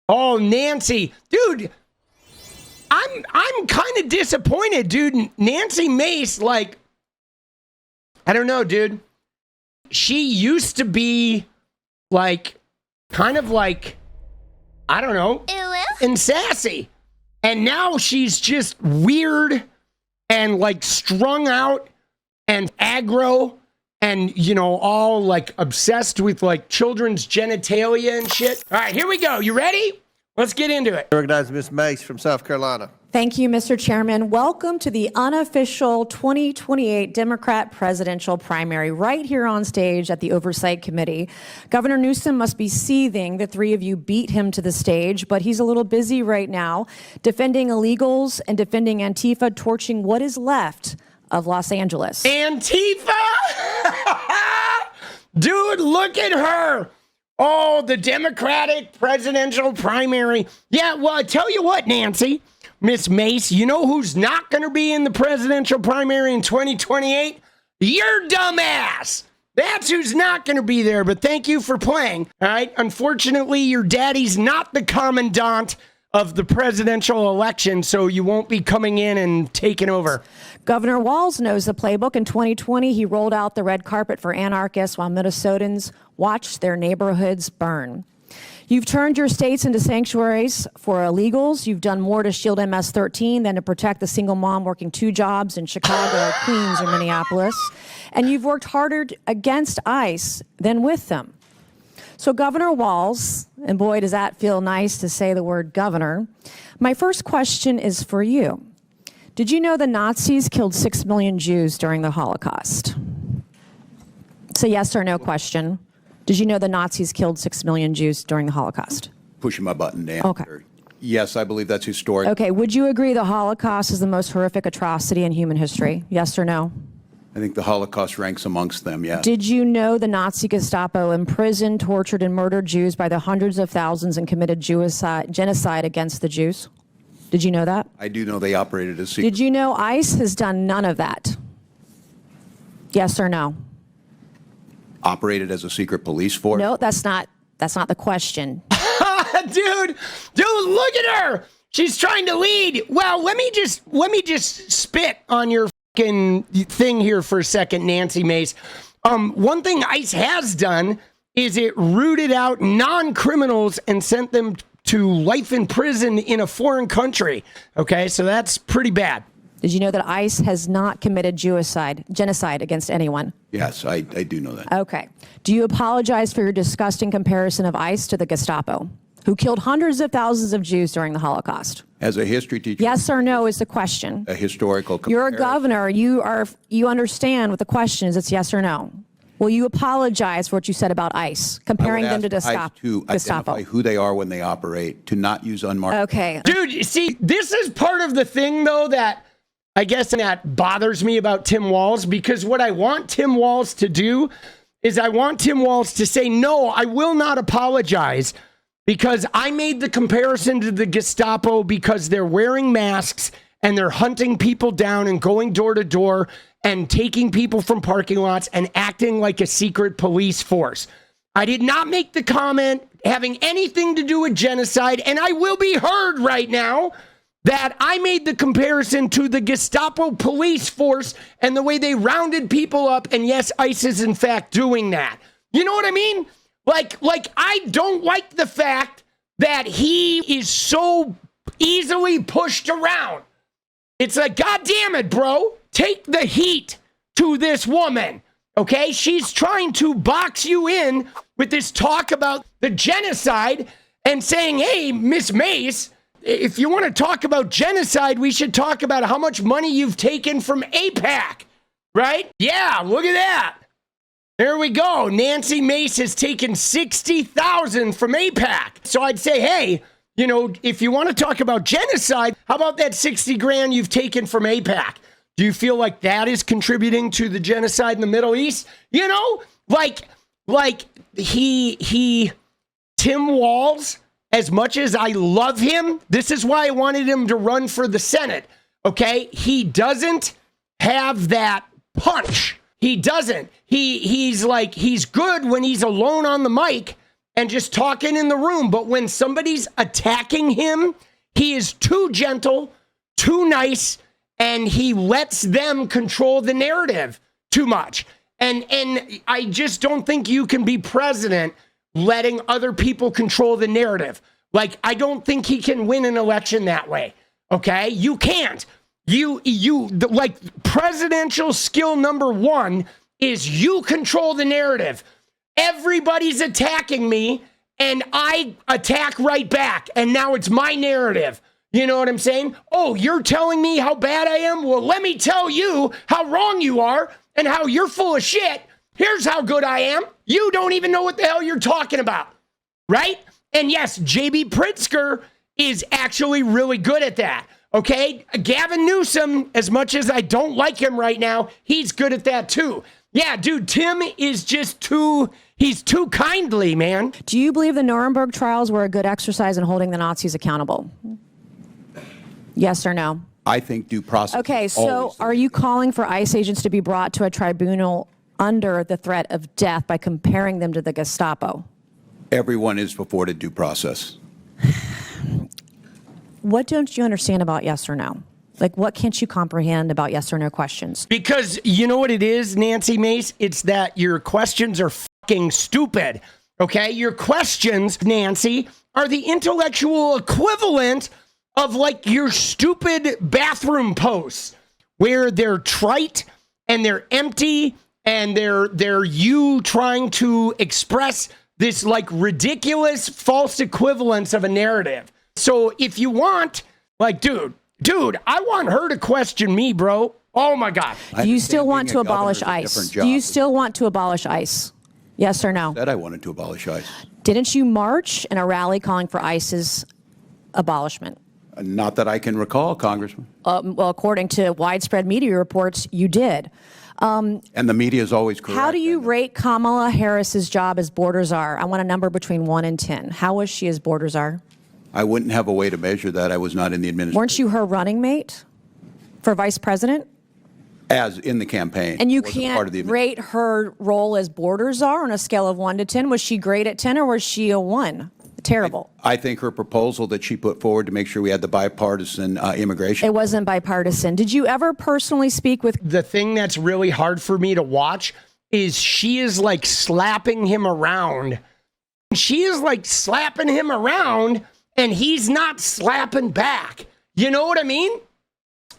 Oh, Nancy, dude, I'm kind of disappointed, dude. Nancy Mace, like, I don't know, dude. She used to be like, kind of like, I don't know, and sassy. And now she's just weird and like strung out and aggro and, you know, all like obsessed with like children's genitalia and shit. All right, here we go. You ready? Let's get into it. I recognize Ms. Mace from South Carolina. Thank you, Mr. Chairman. Welcome to the unofficial 2028 Democrat presidential primary right here on stage at the Oversight Committee. Governor Newsom must be seething. The three of you beat him to the stage, but he's a little busy right now defending illegals and defending Antifa, torching what is left of Los Angeles. Antifa? Dude, look at her. Oh, the Democratic presidential primary. Yeah, well, I tell you what, Nancy, Miss Mace, you know who's not going to be in the presidential primary in 2028? Your dumbass. That's who's not going to be there, but thank you for playing. All right, unfortunately, your daddy's not the commandant of the presidential election, so you won't be coming in and taking over. Governor Walz knows the playbook. In 2020, he rolled out the red carpet for anarchists while Minnesotans watched their neighborhoods burn. You've turned your states into sanctuaries for illegals. You've done more to shield MS-13 than to protect the single mom working 2 jobs in Chicago, or Queens, or Minneapolis. And you've worked harder against ICE than with them. So Governor Walz, and boy, does that feel nice to say the word governor, my first question is for you. Did you know the Nazis killed 6 million Jews during the Holocaust? It's a yes or no question. Did you know the Nazis killed 6 million Jews during the Holocaust? Pushing my button down. Okay. Yes, I believe that's historic. Okay, would you agree the Holocaust is the most horrific atrocity in human history? Yes or no? I think the Holocaust ranks amongst them, yes. Did you know the Nazi Gestapo imprisoned, tortured, and murdered Jews by the hundreds of thousands and committed genocide against the Jews? Did you know that? I do know they operated as secret. Did you know ICE has done none of that? Yes or no? Operated as a secret police force? No, that's not the question. Dude, look at her. She's trying to lead. Well, let me just spit on your fucking thing here for a second, Nancy Mace. One thing ICE has done is it rooted out non-criminals and sent them to life in prison in a foreign country. Okay, so that's pretty bad. Did you know that ICE has not committed genocide against anyone? Yes, I do know that. Okay. Do you apologize for your disgusting comparison of ICE to the Gestapo, who killed hundreds of thousands of Jews during the Holocaust? As a history teacher. Yes or no is the question. A historical comparison. You're a governor. You understand what the question is. It's yes or no. Will you apologize for what you said about ICE, comparing them to Gestapo? To identify who they are when they operate, to not use unmarked. Okay. Dude, you see, this is part of the thing, though, that I guess that bothers me about Tim Walz, because what I want Tim Walz to do is I want Tim Walz to say, no, I will not apologize, because I made the comparison to the Gestapo because they're wearing masks and they're hunting people down and going door to door and taking people from parking lots and acting like a secret police force. I did not make the comment having anything to do with genocide, and I will be heard right now that I made the comparison to the Gestapo police force and the way they rounded people up, and yes, ICE is in fact doing that. You know what I mean? Like I don't like the fact that he is so easily pushed around. It's like, God damn it, bro. Take the heat to this woman, okay? She's trying to box you in with this talk about the genocide and saying, hey, Miss Mace, if you want to talk about genocide, we should talk about how much money you've taken from AIPAC, right? Yeah, look at that. There we go. Nancy Mace has taken $60,000 from AIPAC. So I'd say, hey, you know, if you want to talk about genocide, how about that 60 grand you've taken from AIPAC? Do you feel like that is contributing to the genocide in the Middle East? You know, like Tim Walz, as much as I love him, this is why I wanted him to run for the Senate, okay? He doesn't have that punch. He doesn't. He's good when he's alone on the mic, and just talking in the room. But when somebody's attacking him, he is too gentle, too nice, and he lets them control the narrative too much. And I just don't think you can be president letting other people control the narrative. Like, I don't think he can win an election that way. Okay? You can't. Like, presidential skill number one is you control the narrative. Everybody's attacking me, and I attack right back, and now it's my narrative. You know what I'm saying? Oh, you're telling me how bad I am? Well, let me tell you how wrong you are and how you're full of shit. Here's how good I am. You don't even know what the hell you're talking about, right? And yes, 𝗡𝗵𝗡𝗪 is actually really good at that, okay? Gavin Newsom, as much as I don't like him right now, he's good at that too. Yeah, dude, Tim is just he's too kindly, man. Do you believe the Nuremberg trials were a good exercise in holding the Nazis accountable? Yes or no? I think due process. Okay, so are you calling for ICE agents to be brought to a tribunal under the threat of death by comparing them to the Gestapo? Everyone is afforded due process. What don't you understand about yes or no? Like, what can't you comprehend about yes or no questions? Because you know what it is, Nancy Mace? It's that your questions are fucking stupid, okay? Your questions, Nancy, are the intellectual equivalent of like your stupid bathroom posts where they're trite and they're empty and they're you trying to express this like ridiculous false equivalence of a narrative. So if you want, like, dude, I want her to question me, bro. Oh my God. Do you still want to abolish ICE? Do you still want to abolish ICE? Yes or no? I said I wanted to abolish ICE. Didn't you march in a rally calling for ICE's abolishment? Not that I can recall, Congressman. Well, according to widespread media reports, you did. And the media is always correct. How do you rate Kamala Harris's job as border czar? I want a number between 1 and 10. How was she as border czar? I wouldn't have a way to measure that. I was not in the administration. Weren't you her running mate for vice president? As in the campaign. And you can't rate her role as border czar on a scale of 1 to 10. Was she great at 10 or was she a 1? Terrible. I think her proposal that she put forward to make sure we had the bipartisan immigration. It wasn't bipartisan. Did you ever personally speak with... The thing that's really hard for me to watch is she is like slapping him around. She is like slapping him around and he's not slapping back. You know what I mean?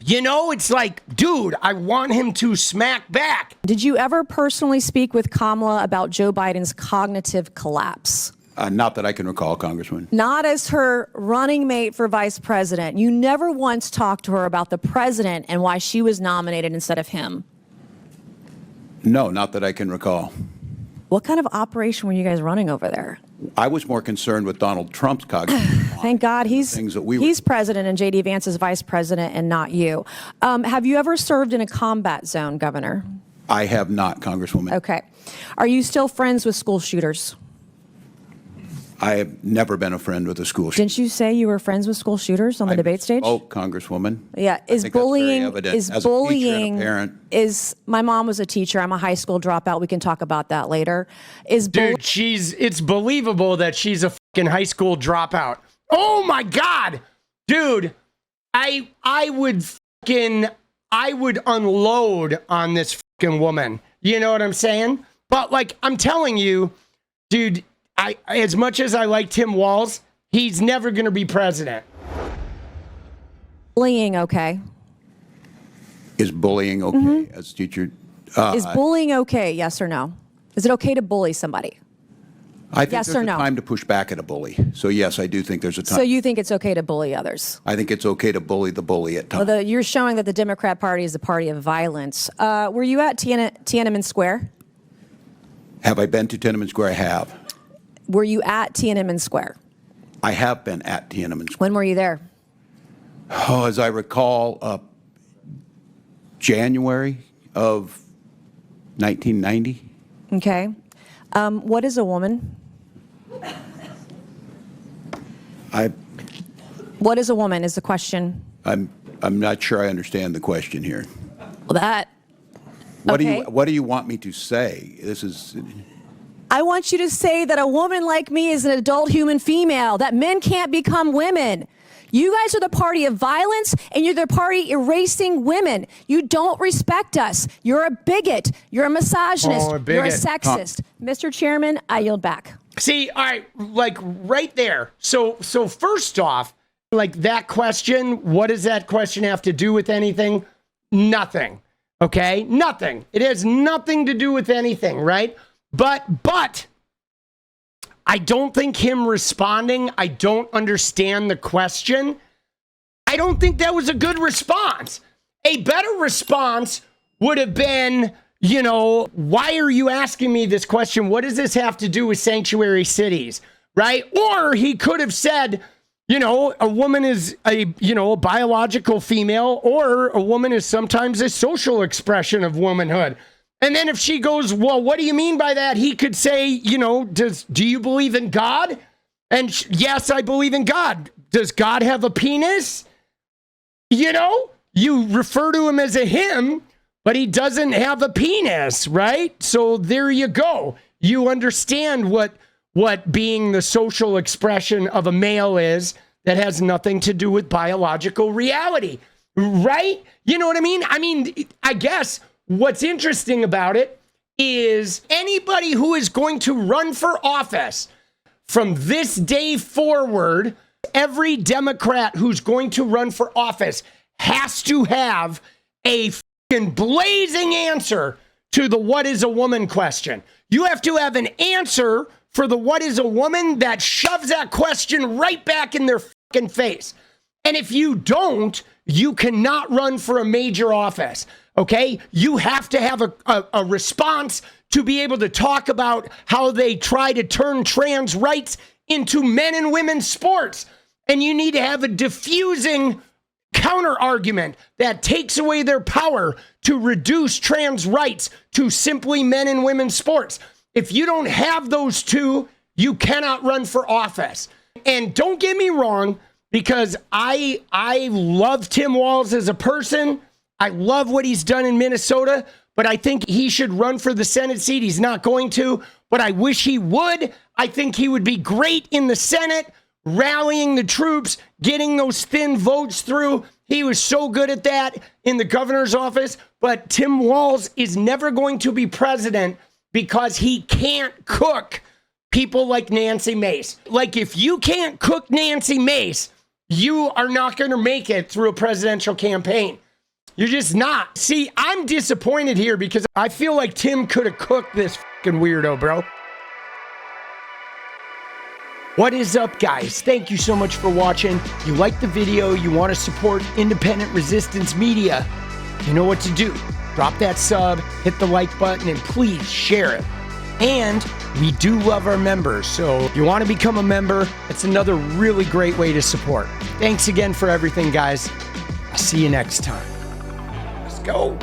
You know, it's like, dude, I want him to smack back. Did you ever personally speak with Kamala about Joe Biden's cognitive collapse? Not that I can recall, Congressman. Not as her running mate for vice president. You never once talked to her about the president and why she was nominated instead of him. No, not that I can recall. What kind of operation were you guys running over there? I was more concerned with Donald Trump's cognitive. Thank God he's president and J.D. Vance is vice president and not you. Have you ever served in a combat zone, Governor? I have not, Congresswoman. Okay. Are you still friends with school shooters? I have never been a friend with a school shooter. Didn't you say you were friends with school shooters on the debate stage? Oh, Congresswoman. Yeah. Is bullying, my mom was a teacher. I'm a high school dropout. We can talk about that later. Dude, it's believable that she's a fucking high school dropout. Oh my God. Dude, I would unload on this fucking woman. You know what I'm saying? But like, I'm telling you, dude, as much as I like Tim Walz, he's never going to be president. Bullying okay? Is bullying okay as a teacher? Is bullying okay, yes or no? Is it okay to bully somebody? I think yes there's or a no? time to push back at a bully. So yes, I do think there's a time. So you think it's okay to bully others? I think it's okay to bully the bully at times. Well, you're showing that the Democrat Party is the party of violence. Were you at Tiananmen Square? Have I been to Tiananmen Square? I have. Were you at Tiananmen Square? I have been at Tiananmen Square. When were you there? Oh, as I recall, January of 1990. Okay. What is a woman? What is a woman is the question. I'm not sure I understand the question here. Well, that. What do you want me to say? This is. I want you to say that a woman like me is an adult human female, that men can't become women. You guys are the party of violence, and you're the party erasing women. You don't respect us. You're a bigot. You're a misogynist. Oh, a bigot. You're a sexist. Mr. Chairman, I yield back. See, all right, like right there. So first off, like that question, what does that question have to do with anything? Nothing. Okay? Nothing. It has nothing to do with anything, right? But I don't think him responding, I don't understand the question. I don't think that was a good response. A better response would have been, you know, why are you asking me this question? What does this have to do with sanctuary cities, right? Or he could have said, you know, a woman is a biological female, or a woman is sometimes a social expression of womanhood. And then if she goes, well, what do you mean by that? He could say, you know, do you believe in God? And yes, I believe in God. Does God have a penis? You know, you refer to him as a him, but he doesn't have a penis, right? So there you go. You understand what being the social expression of a male is that has nothing to do with biological reality, right? You know what I mean? I mean, I guess what's interesting about it is anybody who is going to run for office from this day forward, every Democrat who's going to run for office has to have a fucking blazing answer to the what is a woman question. You have to have an answer for the what is a woman that shoves that question right back in their fucking face. And if you don't, you cannot run for a major office. Okay? You have to have a response to be able to talk about how they try to turn trans rights into men and women's sports. And you need to have a diffusing counter argument that takes away their power to reduce trans rights to simply men and women's sports. If you don't have those two, you cannot run for office. And don't get me wrong, because I love Tim Walz as a person. I love what he's done in Minnesota, but I think he should run for the Senate seat. He's not going to, but I wish he would. I think he would be great in the Senate, rallying the troops, getting those thin votes through. He was so good at that in the governor's office, but Tim Walz is never going to be president because he can't cook people like Nancy Mace. Like, if you can't cook Nancy Mace, you are not going to make it through a presidential campaign. You're just not. See, I'm disappointed here because I feel like Tim could have cooked this fucking weirdo, bro. What is up, guys? Thank you so much for watching. You like the video, you want to support independent resistance media, you know what to do. Drop that sub, hit the like button, and please share it. And we do love our members, so if you want to become a member, it's another really great way to support. Thanks again for everything, guys. I'll see you next time. Let's go.